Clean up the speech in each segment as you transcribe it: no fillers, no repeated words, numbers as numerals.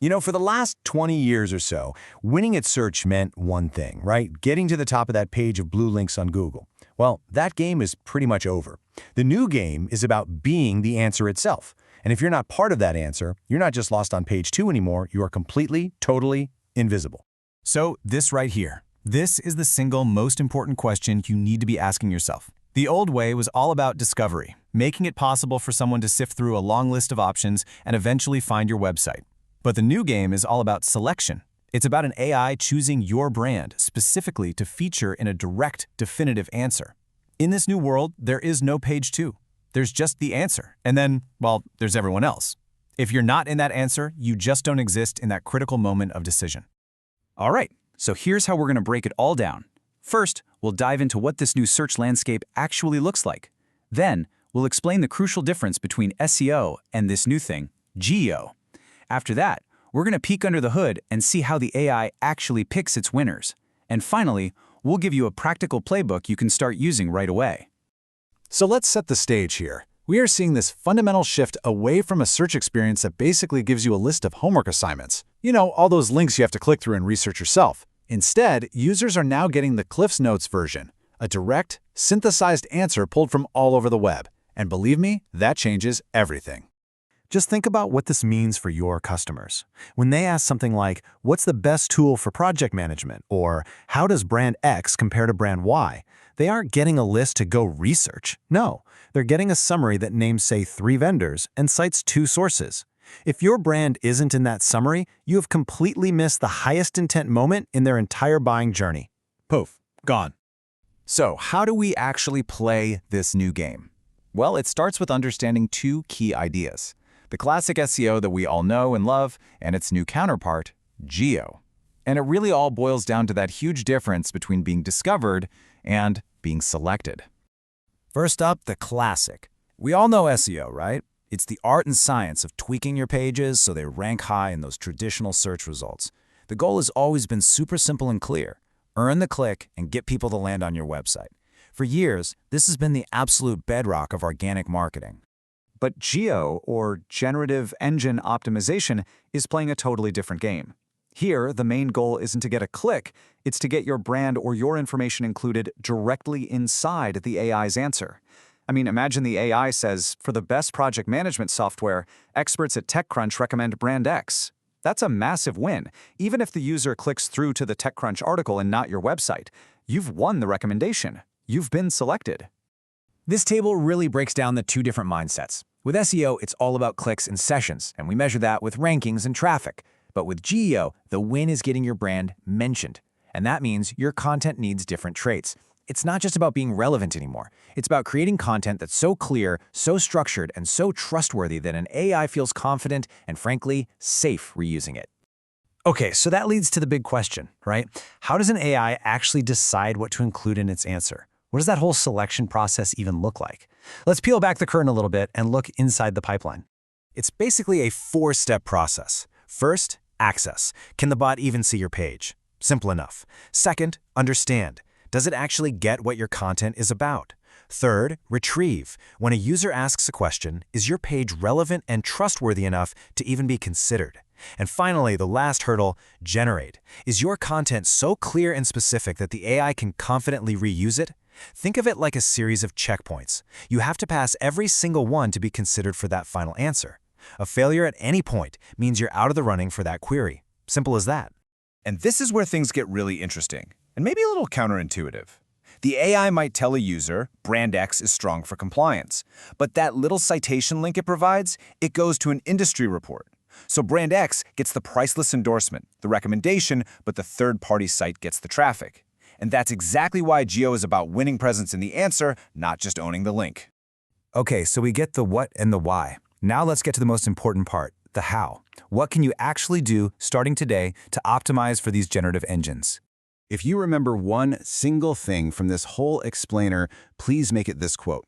For the last 20 years or so, winning at search meant one thing, right? Getting to the top of that page of blue links on Google. Well, that game is pretty much over. The new game is about being the answer itself. And if you're not part of that answer, you're not just lost on page 2 anymore, you are completely, totally invisible. So this right here, this is the single most important question you need to be asking yourself. The old way was all about discovery, making it possible for someone to sift through a long list of options and eventually find your website. But the new game is all about selection. It's about an AI choosing your brand specifically to feature in a direct, definitive answer. In this new world, there is no page 2. There's just the answer. And then, well, there's everyone else. If you're not in that answer, you just don't exist in that critical moment of decision. All right, so here's how we're going to break it all down. First, we'll dive into what this new search landscape actually looks like. Then, we'll explain the crucial difference between SEO and this new thing, GEO. After that, we're going to peek under the hood and see how the AI actually picks its winners. And finally, we'll give you a practical playbook you can start using right away. So let's set the stage here. We are seeing this fundamental shift away from a search experience that basically gives you a list of homework assignments. All those links you have to click through and research yourself. Instead, users are now getting the Cliff's Notes version, a direct, synthesized answer pulled from all over the web. And believe me, that changes everything. Just think about what this means for your customers. When they ask something like, what's the best tool for project management? Or how does brand X compare to brand Y? They aren't getting a list to go research. No, they're getting a summary that names, say, 3 vendors and cites 2 sources. If your brand isn't in that summary, you have completely missed the highest intent moment in their entire buying journey. Poof, gone. So how do we actually play this new game? Well, it starts with understanding 2 key ideas. The classic SEO that we all know and love, and its new counterpart, GEO. And it really all boils down to that huge difference between being discovered and being selected. First up, the classic. We all know SEO, right? It's the art and science of tweaking your pages so they rank high in those traditional search results. The goal has always been super simple and clear. Earn the click and get people to land on your website. For years, this has been the absolute bedrock of organic marketing. But GEO, or Generative Engine Optimization, is playing a totally different game. Here, the main goal isn't to get a click, it's to get your brand or your information included directly inside the AI's answer. Imagine the AI says, for the best project management software, experts at TechCrunch recommend brand X. That's a massive win. Even if the user clicks through to the TechCrunch article and not your website, you've won the recommendation. You've been selected. This table really breaks down the 2 different mindsets. With SEO, it's all about clicks and sessions, and we measure that with rankings and traffic. But with GEO, the win is getting your brand mentioned. And that means your content needs different traits. It's not just about being relevant anymore. It's about creating content that's so clear, so structured, and so trustworthy that an AI feels confident and, frankly, safe reusing it. Okay, so that leads to the big question, right? How does an AI actually decide what to include in its answer? What does that whole selection process even look like? Let's peel back the curtain a little bit and look inside the pipeline. It's basically a 4-step process. First, access. Can the bot even see your page? Simple enough. Second, understand. Does it actually get what your content is about? Third, retrieve. When a user asks a question, is your page relevant and trustworthy enough to even be considered? And finally, the last hurdle, generate. Is your content so clear and specific that the AI can confidently reuse it? Think of it like a series of checkpoints. You have to pass every single one to be considered for that final answer. A failure at any point means you're out of the running for that query. Simple as that. And this is where things get really interesting, and maybe a little counterintuitive. The AI might tell a user, brand X is strong for compliance, but that little citation link it provides, it goes to an industry report. So brand X gets the priceless endorsement, the recommendation, but the third-party site gets the traffic. And that's exactly why GEO is about winning presence in the answer, not just owning the link. Okay, so we get the what and the why. Now let's get to the most important part, the how. What can you actually do starting today to optimize for these generative engines? If you remember one single thing from this whole explainer, please make it this quote.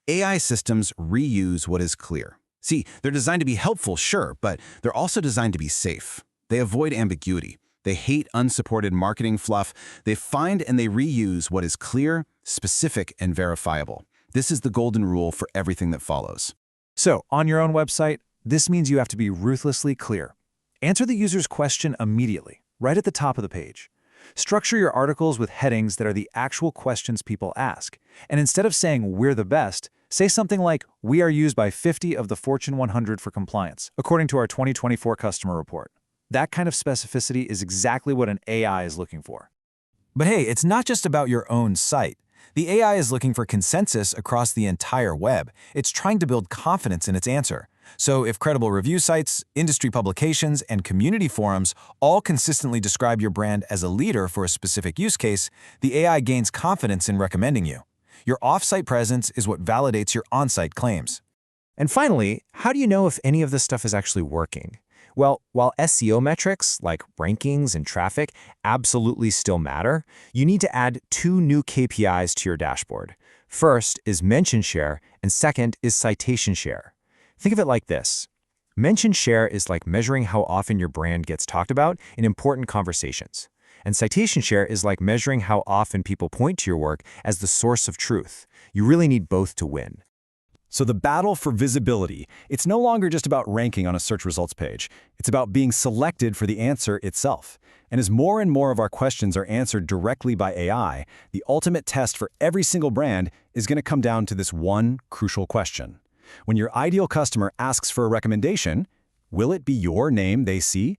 AI systems reuse what is clear. See, they're designed to be helpful, sure, but they're also designed to be safe. They avoid ambiguity. They hate unsupported marketing fluff. They find and they reuse what is clear, specific, and verifiable. This is the golden rule for everything that follows. So, on your own website, this means you have to be ruthlessly clear. Answer the user's question immediately, right at the top of the page. Structure your articles with headings that are the actual questions people ask. And instead of saying, "We're the best," say something like, "We are used by 50 of the Fortune 100 for compliance, according to our 2024 customer report." That kind of specificity is exactly what an AI is looking for. But hey, it's not just about your own site. The AI is looking for consensus across the entire web. It's trying to build confidence in its answer. So if credible review sites, industry publications, and community forums all consistently describe your brand as a leader for a specific use case, the AI gains confidence in recommending you. Your off-site presence is what validates your on-site claims. And finally, how do you know if any of this stuff is actually working? Well, while SEO metrics like rankings and traffic absolutely still matter, you need to add two new KPIs to your dashboard. First is mention share, and second is citation share. Think of it like this. Mention share is like measuring how often your brand gets talked about in important conversations. And citation share is like measuring how often people point to your work as the source of truth. You really need both to win. So the battle for visibility, it's no longer just about ranking on a search results page. It's about being selected for the answer itself. And as more and more of our questions are answered directly by AI, the ultimate test for every single brand is going to come down to this one crucial question. When your ideal customer asks for a recommendation, will it be your name they see?